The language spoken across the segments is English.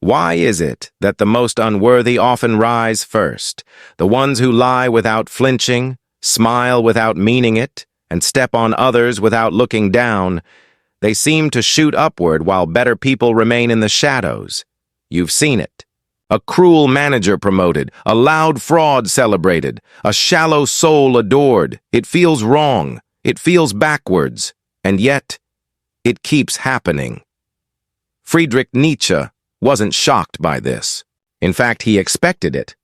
Why is it that the most unworthy often rise first? The ones who lie without flinching, smile without meaning it, and step on others without looking down, they seem to shoot upward while better people remain in the shadows. You've seen it. A cruel manager promoted, a loud fraud celebrated, a shallow soul adored. It feels wrong, it feels backwards, and yet it keeps happening. Friedrich Nietzsche wasn't shocked by this. In fact, he expected it.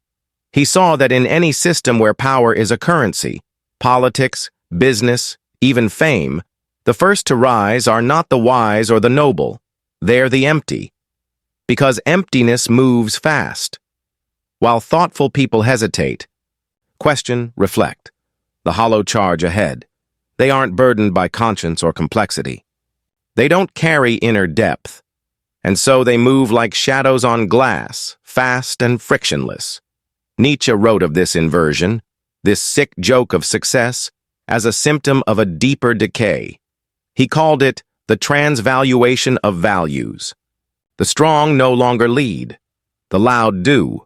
He saw that in any system where power is a currency, politics, business, even fame, the first to rise are not the wise or the noble. They're the empty. Because emptiness moves fast. While thoughtful people hesitate, question, reflect, the hollow charge ahead. They aren't burdened by conscience or complexity. They don't carry inner depth, and so they move like shadows on glass, fast and frictionless. Nietzsche wrote of this inversion, this sick joke of success, as a symptom of a deeper decay. He called it the transvaluation of values. The strong no longer lead. The loud do.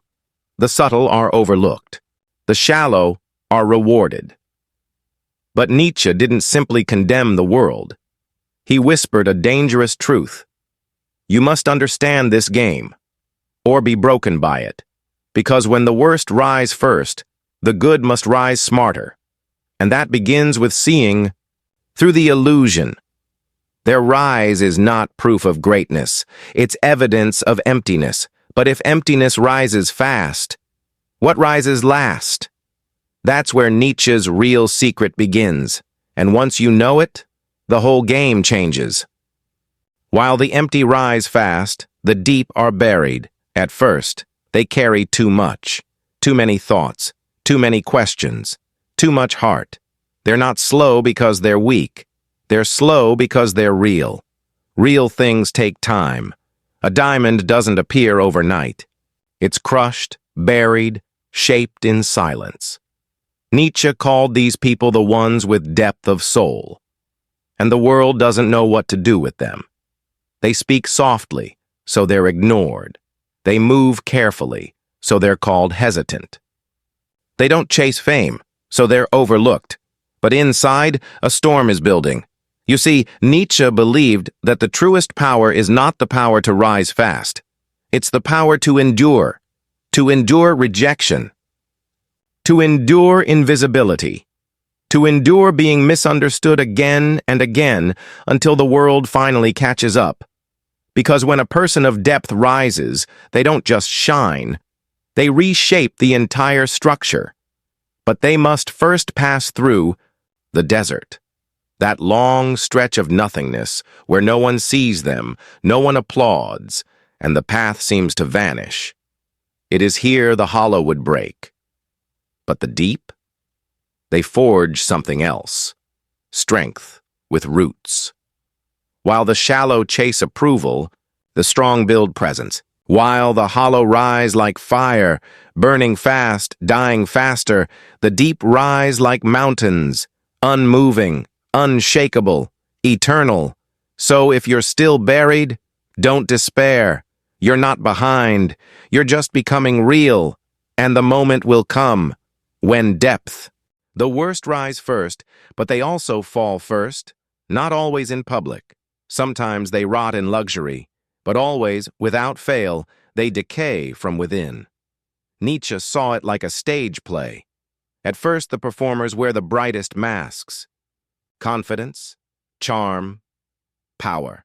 The subtle are overlooked. The shallow are rewarded. But Nietzsche didn't simply condemn the world. He whispered a dangerous truth. You must understand this game, or be broken by it, because when the worst rise first, the good must rise smarter. And that begins with seeing through the illusion. Their rise is not proof of greatness, it's evidence of emptiness. But if emptiness rises fast, what rises last? That's where Nietzsche's real secret begins, and once you know it, the whole game changes. While the empty rise fast, the deep are buried. At first, they carry too much, too many thoughts, too many questions, too much heart. They're not slow because they're weak. They're slow because they're real. Real things take time. A diamond doesn't appear overnight. It's crushed, buried, shaped in silence. Nietzsche called these people the ones with depth of soul. And the world doesn't know what to do with them. They speak softly, so they're ignored. They move carefully, so they're called hesitant. They don't chase fame, so they're overlooked. But inside, a storm is building. You see, Nietzsche believed that the truest power is not the power to rise fast. It's the power to endure rejection, to endure invisibility, to endure being misunderstood again and again until the world finally catches up. Because when a person of depth rises, they don't just shine, they reshape the entire structure. But they must first pass through the desert. That long stretch of nothingness where no one sees them, no one applauds, and the path seems to vanish. It is here the hollow would break. But the deep? They forge something else. Strength with roots. While the shallow chase approval, the strong build presence. While the hollow rise like fire, burning fast, dying faster, the deep rise like mountains, unmoving, unshakable, eternal. So if you're still buried, don't despair. You're not behind. You're just becoming real. And the moment will come when depth. The worst rise first, but they also fall first, not always in public. Sometimes they rot in luxury, but always, without fail, they decay from within. Nietzsche saw it like a stage play. At first, the performers wear the brightest masks. Confidence, charm, power.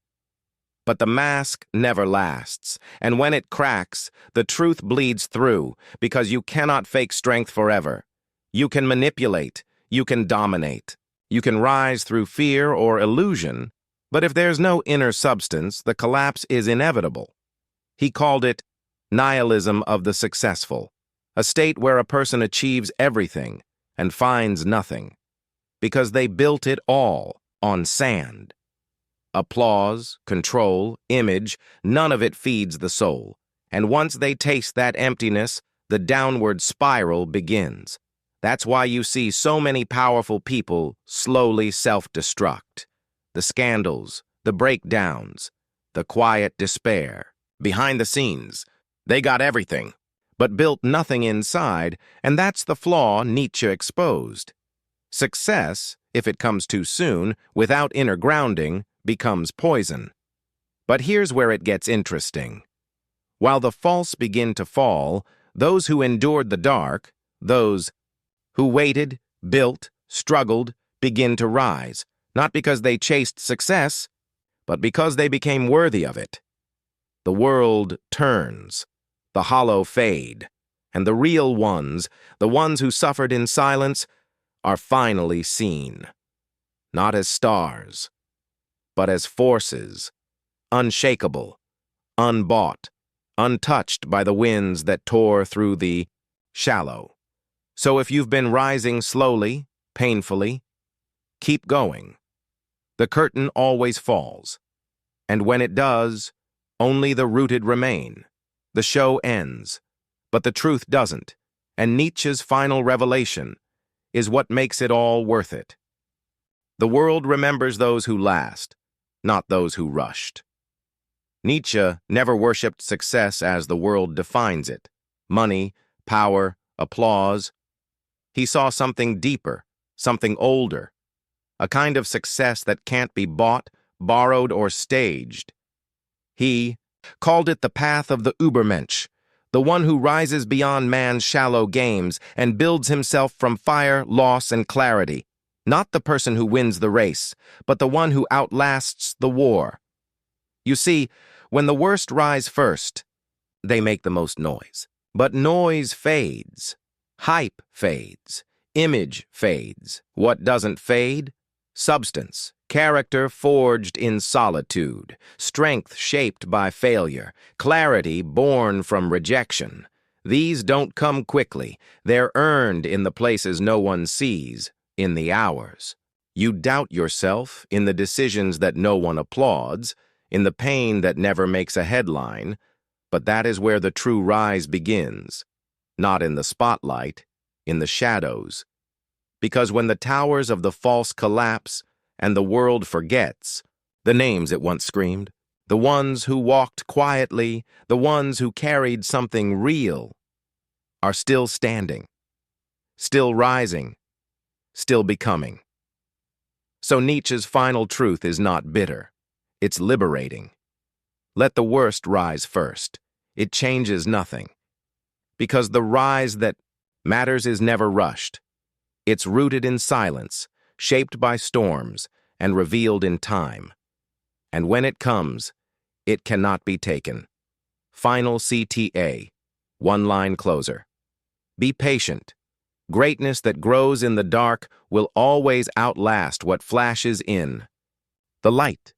But the mask never lasts, and when it cracks, the truth bleeds through, because you cannot fake strength forever. You can manipulate, you can dominate, you can rise through fear or illusion, but if there's no inner substance, the collapse is inevitable. He called it nihilism of the successful, a state where a person achieves everything and finds nothing, because they built it all on sand. Applause, control, image, none of it feeds the soul, and once they taste that emptiness, the downward spiral begins. That's why you see so many powerful people slowly self-destruct. The scandals, the breakdowns, the quiet despair. Behind the scenes, they got everything, but built nothing inside, and that's the flaw Nietzsche exposed. Success, if it comes too soon, without inner grounding, becomes poison. But here's where it gets interesting. While the false begin to fall, those who endured the dark, those who waited, built, struggled, begin to rise, not because they chased success, but because they became worthy of it. The world turns, the hollow fade, and the real ones, the ones who suffered in silence, are finally seen. Not as stars, but as forces, unshakable, unbought, untouched by the winds that tore through the shallow. So if you've been rising slowly, painfully, keep going. The curtain always falls, and when it does, only the rooted remain. The show ends, but the truth doesn't, and Nietzsche's final revelation is what makes it all worth it. The world remembers those who last, not those who rushed. Nietzsche never worshipped success as the world defines it: money, power, applause. He saw something deeper, something older, a kind of success that can't be bought, borrowed, or staged. He called it the path of the Übermensch, the one who rises beyond man's shallow games and builds himself from fire, loss, and clarity. Not the person who wins the race, but the one who outlasts the war. You see, when the worst rise first, they make the most noise. But noise fades. Hype fades. Image fades. What doesn't fade? Substance. Character forged in solitude. Strength shaped by failure. Clarity born from rejection. These don't come quickly. They're earned in the places no one sees, in the hours. You doubt yourself in the decisions that no one applauds, in the pain that never makes a headline, but that is where the true rise begins. Not in the spotlight, in the shadows. Because when the towers of the false collapse and the world forgets, the names it once screamed, the ones who walked quietly, the ones who carried something real, are still standing, still rising, still becoming. So Nietzsche's final truth is not bitter. It's liberating. Let the worst rise first. It changes nothing. Because the rise that matters is never rushed. It's rooted in silence, shaped by storms, and revealed in time. And when it comes, it cannot be taken. Final CTA, one-line closer. Be patient. Greatness that grows in the dark will always outlast what flashes in the light.